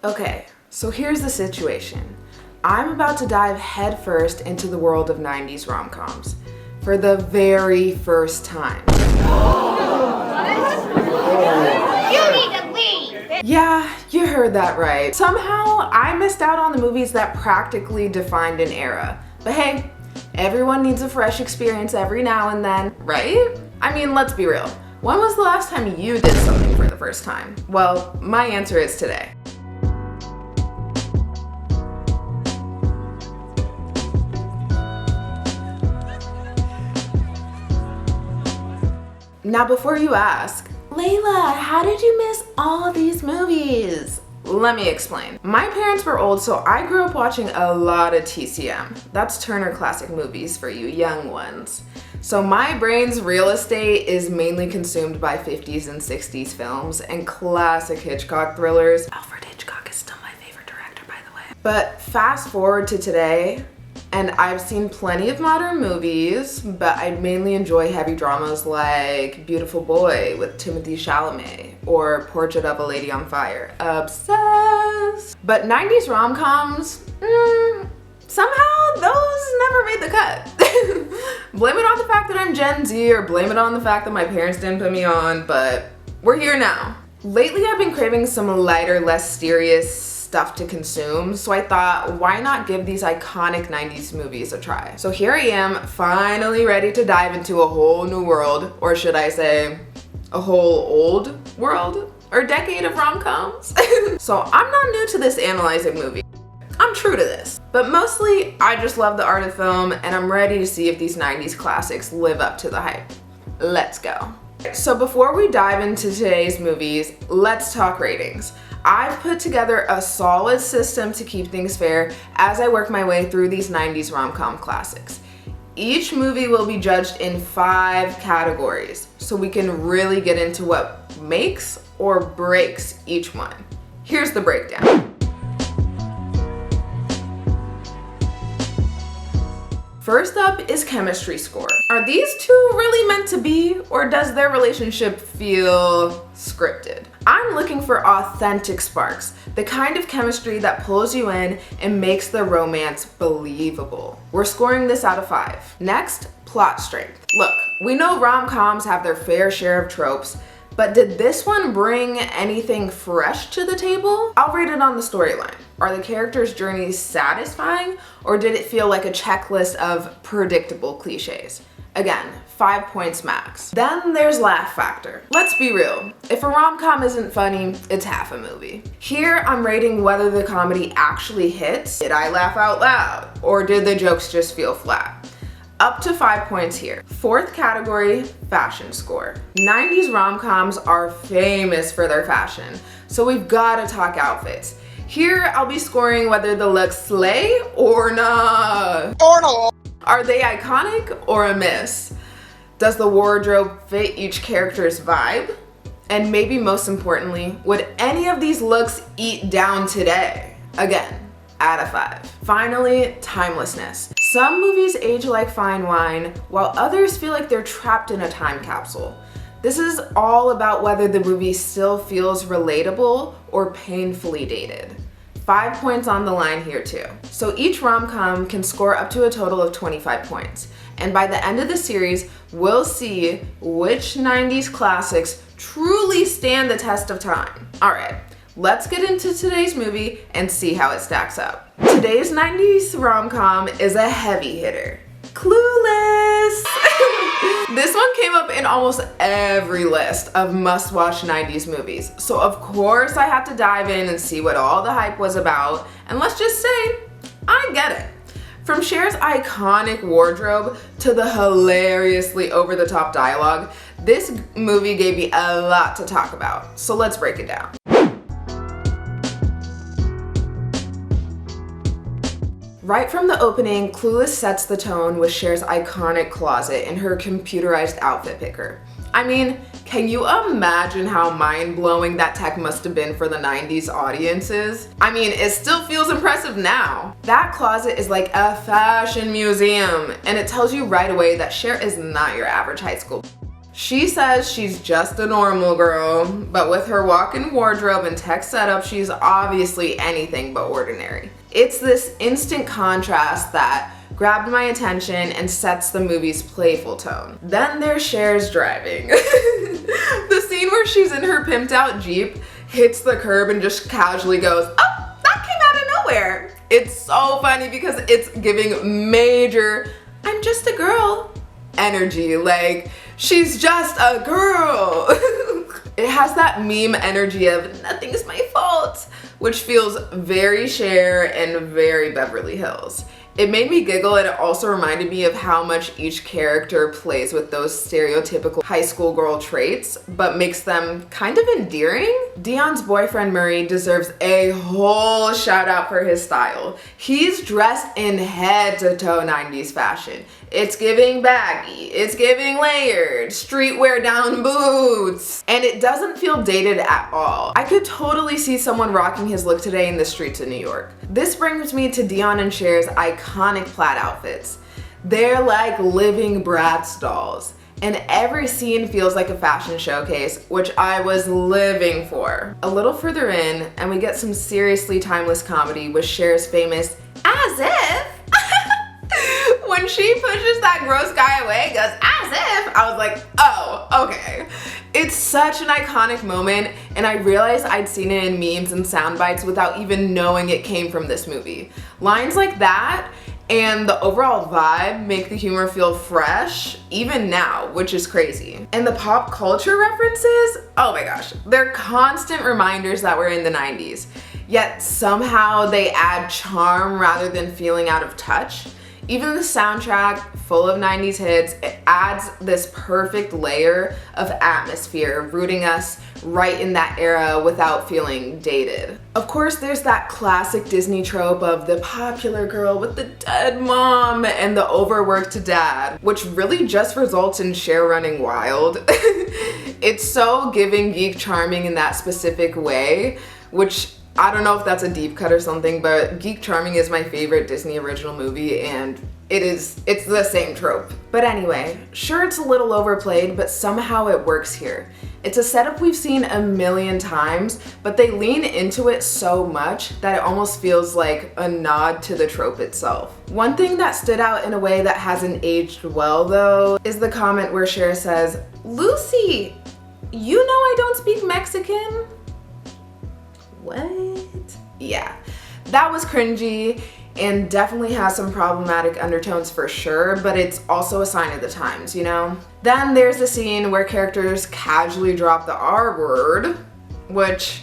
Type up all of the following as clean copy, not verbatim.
Okay, so here's the situation. I'm about to dive headfirst into the world of 90s rom-coms for the very first time. You need to leave! Yeah, you heard that right. Somehow, I missed out on the movies that practically defined an era. But hey, everyone needs a fresh experience every now and then, right? I mean, let's be real. When was the last time you did something for the first time? Well, my answer is today. Now before you ask, Layla, how did you miss all these movies? Let me explain. My parents were old, so I grew up watching a lot of TCM. That's Turner Classic Movies for you young ones. So my brain's real estate is mainly consumed by 50s and 60s films and classic Hitchcock thrillers. Alfred Hitchcock is still my favorite director, by the way. But fast forward to today, and I've seen plenty of modern movies, but I mainly enjoy heavy dramas like Beautiful Boy with Timothée Chalamet or Portrait of a Lady on Fire. Obsessed! But 90s rom-coms, somehow those never made the cut. Blame it on the fact that I'm Gen Z or blame it on the fact that my parents didn't put me on, but we're here now. Lately I've been craving some lighter, less serious stuff to consume, so I thought, why not give these iconic 90s movies a try? So here I am, finally ready to dive into a whole new world, or should I say, a whole old world, or decade of rom-coms. So I'm not new to this analyzing movie. I'm true to this. But mostly, I just love the art of film, and I'm ready to see if these 90s classics live up to the hype. Let's go. So before we dive into today's movies, let's talk ratings. I've put together a solid system to keep things fair as I work my way through these 90s rom-com classics. Each movie will be judged in 5 categories, so we can really get into what makes or breaks each one. Here's the breakdown. First up is chemistry score. Are these two really meant to be, or does their relationship feel scripted? I'm looking for authentic sparks, the kind of chemistry that pulls you in and makes the romance believable. We're scoring this out of 5. Next, plot strength. Look, we know rom-coms have their fair share of tropes, but did this one bring anything fresh to the table? I'll rate it on the storyline. Are the characters' journeys satisfying, or did it feel like a checklist of predictable cliches? Again, 5 points max. Then there's laugh factor. Let's be real, if a rom-com isn't funny, it's half a movie. Here, I'm rating whether the comedy actually hits. Did I laugh out loud? Or did the jokes just feel flat? Up to 5 points here. Fourth category, fashion score. 90s rom-coms are famous for their fashion, so we've gotta talk outfits. Here, I'll be scoring whether the looks slay or not. Or no. Are they iconic or a miss? Does the wardrobe fit each character's vibe? And maybe most importantly, would any of these looks eat down today? Again, out of 5. Finally, timelessness. Some movies age like fine wine, while others feel like they're trapped in a time capsule. This is all about whether the movie still feels relatable or painfully dated. 5 points on the line here too. So each rom-com can score up to a total of 25 points. And by the end of the series, we'll see which 90s classics truly stand the test of time. All right, let's get into today's movie and see how it stacks up. Today's 90s rom-com is a heavy hitter. Clueless! This one came up in almost every list of must-watch 90s movies, so of course I had to dive in and see what all the hype was about, and let's just say, I get it. From Cher's iconic wardrobe to the hilariously over-the-top dialogue, this movie gave me a lot to talk about, so let's break it down. Right from the opening, Clueless sets the tone with Cher's iconic closet and her computerized outfit picker. I mean, can you imagine how mind-blowing that tech must have been for the 90s audiences? I mean, it still feels impressive now. That closet is like a fashion museum, and it tells you right away that Cher is not your average high school. She says she's just a normal girl, but with her walk-in wardrobe and tech setup, she's obviously anything but ordinary. It's this instant contrast that grabbed my attention and sets the movie's playful tone. Then there's Cher's driving. The scene where she's in her pimped out Jeep, hits the curb and just casually goes, "Oh, that came out of nowhere." It's so funny because it's giving major, "I'm just a girl" energy. Like, she's just a girl. It has that meme energy of "nothing's my fault," which feels very Cher and very Beverly Hills. It made me giggle, and it also reminded me of how much each character plays with those stereotypical high school girl traits, but makes them kind of endearing. Dion's boyfriend Murray deserves a whole shout out for his style. He's dressed in head to toe 90s fashion. It's giving baggy, it's giving layered, streetwear down boots, and it doesn't feel dated at all. I could totally see someone rocking his look today in the streets of New York. This brings me to Dion and Cher's iconic plaid outfits. They're like living Bratz dolls, and every scene feels like a fashion showcase, which I was living for. A little further in, and we get some seriously timeless comedy with Cher's famous "as if." When she pushes that gross guy away, goes "as if," I was like, oh, okay. It's such an iconic moment, and I realized I'd seen it in memes and sound bites without even knowing it came from this movie. Lines like that and the overall vibe make the humor feel fresh, even now, which is crazy. And the pop culture references, oh my gosh, they're constant reminders that we're in the 90s, yet somehow they add charm rather than feeling out of touch. Even the soundtrack, full of 90s hits, it adds this perfect layer of atmosphere, rooting us right in that era without feeling dated. Of course, there's that classic Disney trope of the popular girl with the dead mom and the overworked dad, which really just results in Cher running wild. It's so giving Geek Charming in that specific way, which I don't know if that's a deep cut or something, but Geek Charming is my favorite Disney original movie, and it's the same trope. But anyway, sure, it's a little overplayed, but somehow it works here. It's a setup we've seen a million times, but they lean into it so much that it almost feels like a nod to the trope itself. One thing that stood out in a way that hasn't aged well, though, is the comment where Cher says, "Lucy, you know I don't speak Mexican?" What? Yeah, that was cringy and definitely has some problematic undertones for sure, but it's also a sign of the times, you know? Then there's the scene where characters casually drop the R word, which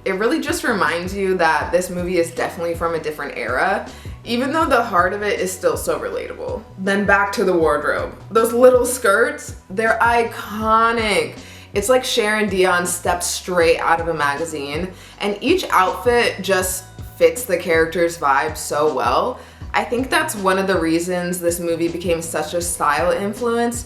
it really just reminds you that this movie is definitely from a different era, even though the heart of it is still so relatable. Then back to the wardrobe. Those little skirts, they're iconic. It's like Cher and Dion stepped straight out of a magazine, and each outfit just fits the character's vibe so well. I think that's one of the reasons this movie became such a style influence.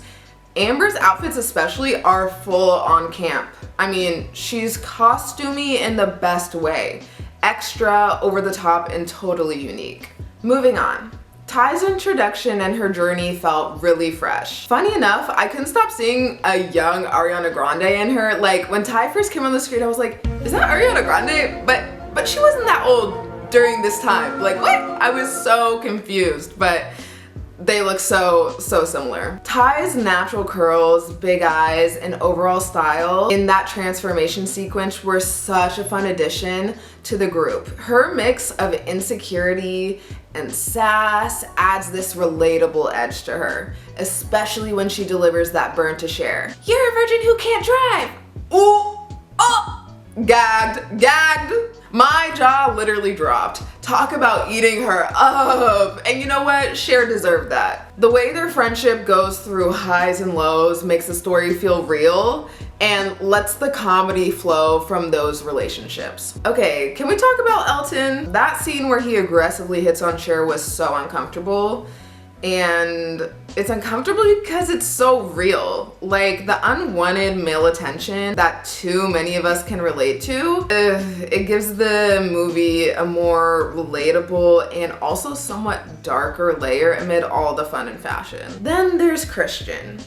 Amber's outfits especially are full on camp. I mean, she's costumey in the best way. Extra, over the top, and totally unique. Moving on. Ty's introduction and her journey felt really fresh. Funny enough, I couldn't stop seeing a young Ariana Grande in her. Like, when Ty first came on the screen, I was like, is that Ariana Grande? But she wasn't that old during this time. Like, what? I was so confused, but they look so similar. Ty's natural curls, big eyes, and overall style in that transformation sequence were such a fun addition to the group. Her mix of insecurity and sass adds this relatable edge to her, especially when she delivers that burn to Cher. "You're a virgin who can't drive." Ooh, oh, gagged. My jaw literally dropped. Talk about eating her up. And you know what? Cher deserved that. The way their friendship goes through highs and lows makes the story feel real and lets the comedy flow from those relationships. Okay, can we talk about Elton? That scene where he aggressively hits on Cher was so uncomfortable. And it's uncomfortable because it's so real. Like, the unwanted male attention that too many of us can relate to, it gives the movie a more relatable and also somewhat darker layer amid all the fun and fashion. Then there's Christian.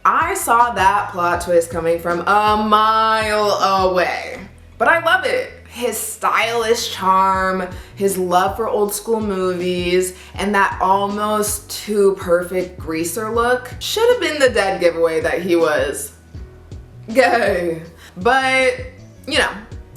I saw that plot twist coming from a mile away. But I love it. His stylish charm, his love for old school movies, and that almost too perfect greaser look should have been the dead giveaway that he was gay. But, you know,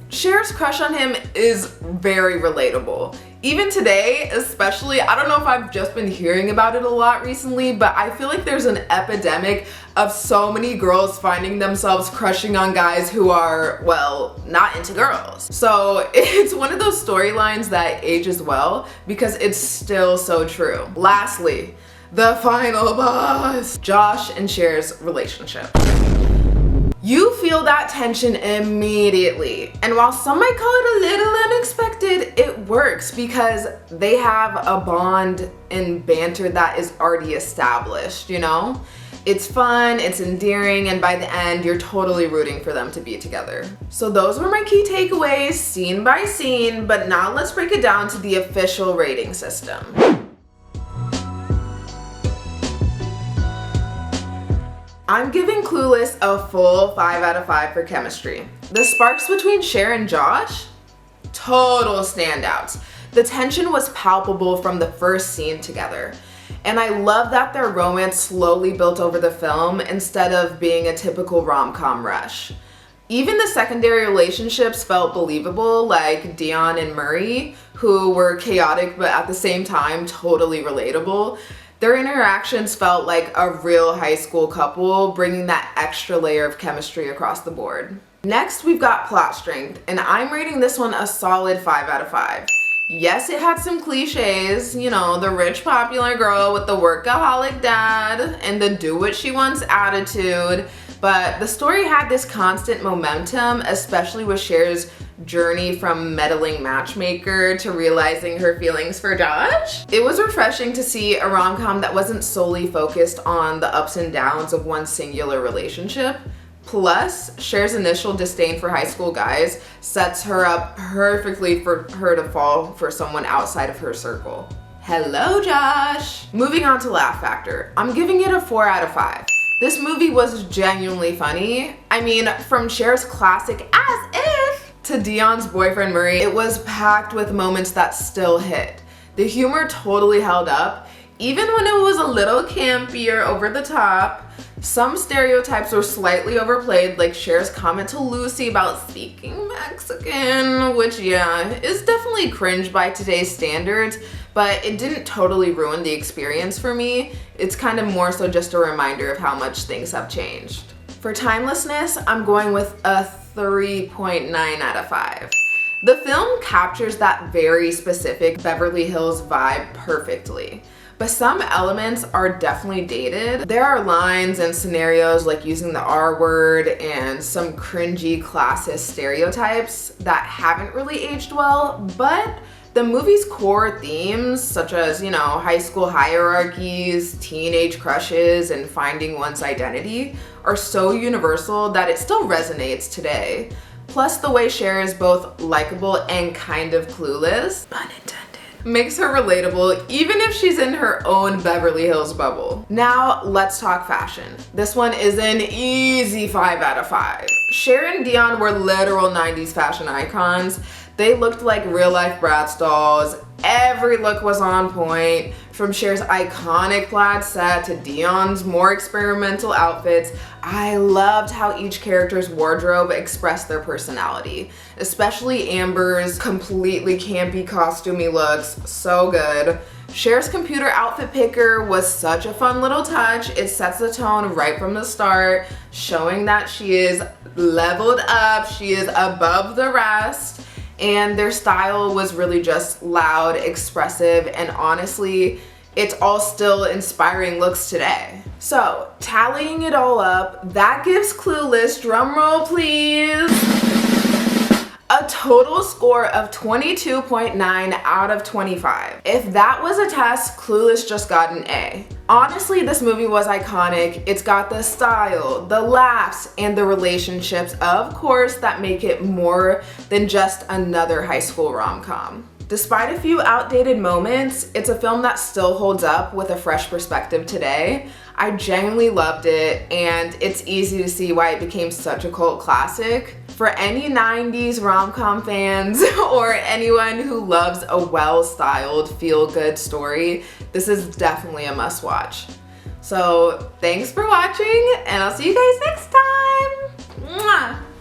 Cher's crush on him is very relatable. Even today, especially, I don't know if I've just been hearing about it a lot recently, but I feel like there's an epidemic of so many girls finding themselves crushing on guys who are, well, not into girls. So it's one of those storylines that ages well because it's still so true. Lastly, the final boss, Josh and Cher's relationship. You feel that tension immediately. And while some might call it a little unexpected, it works because they have a bond and banter that is already established, you know? It's fun, it's endearing, and by the end, you're totally rooting for them to be together. So those were my key takeaways, scene by scene, but now let's break it down to the official rating system. I'm giving Clueless a full 5 out of 5 for chemistry. The sparks between Cher and Josh? Total standouts. The tension was palpable from the first scene together. And I love that their romance slowly built over the film instead of being a typical rom-com rush. Even the secondary relationships felt believable, like Dion and Murray, who were chaotic but at the same time totally relatable. Their interactions felt like a real high school couple, bringing that extra layer of chemistry across the board. Next, we've got plot strength, and I'm rating this one a solid 5 out of 5. Yes, it had some cliches, you know, the rich popular girl with the workaholic dad and the do what she wants attitude, but the story had this constant momentum, especially with Cher's journey from meddling matchmaker to realizing her feelings for Josh. It was refreshing to see a rom-com that wasn't solely focused on the ups and downs of one singular relationship. Plus, Cher's initial disdain for high school guys sets her up perfectly for her to fall for someone outside of her circle. Hello, Josh! Moving on to laugh factor. I'm giving it a 4 out of 5. This movie was genuinely funny. I mean, from Cher's classic "as if" to Dion's boyfriend Murray, it was packed with moments that still hit. The humor totally held up, even when it was a little campier over the top. Some stereotypes were slightly overplayed, like Cher's comment to Lucy about speaking Mexican, which yeah, is definitely cringe by today's standards, but it didn't totally ruin the experience for me. It's kind of more so just a reminder of how much things have changed. For timelessness, I'm going with a 3.9 out of 5. The film captures that very specific Beverly Hills vibe perfectly, but some elements are definitely dated. There are lines and scenarios like using the R word and some cringy classist stereotypes that haven't really aged well, but the movie's core themes, such as, you know, high school hierarchies, teenage crushes, and finding one's identity, are so universal that it still resonates today. Plus, the way Cher is both likable and kind of clueless, pun intended, makes her relatable even if she's in her own Beverly Hills bubble. Now, let's talk fashion. This one is an easy 5 out of 5. Cher and Dion were literal 90s fashion icons. They looked like real-life Bratz dolls. Every look was on point, from Cher's iconic plaid set to Dion's more experimental outfits. I loved how each character's wardrobe expressed their personality, especially Amber's completely campy, costumey looks, so good. Cher's computer outfit picker was such a fun little touch. It sets the tone right from the start, showing that she is leveled up, she is above the rest. And their style was really just loud, expressive, and honestly, it's all still inspiring looks today. So, tallying it all up, that gives Clueless, drumroll please, a total score of 22.9 out of 25. If that was a test, Clueless just got an A. Honestly, this movie was iconic. It's got the style, the laughs, and the relationships, of course, that make it more than just another high school rom-com. Despite a few outdated moments, it's a film that still holds up with a fresh perspective today. I genuinely loved it, and it's easy to see why it became such a cult classic. For any 90s rom-com fans or anyone who loves a well-styled, feel-good story, this is definitely a must-watch. So thanks for watching, and I'll see you guys next time. Mwah!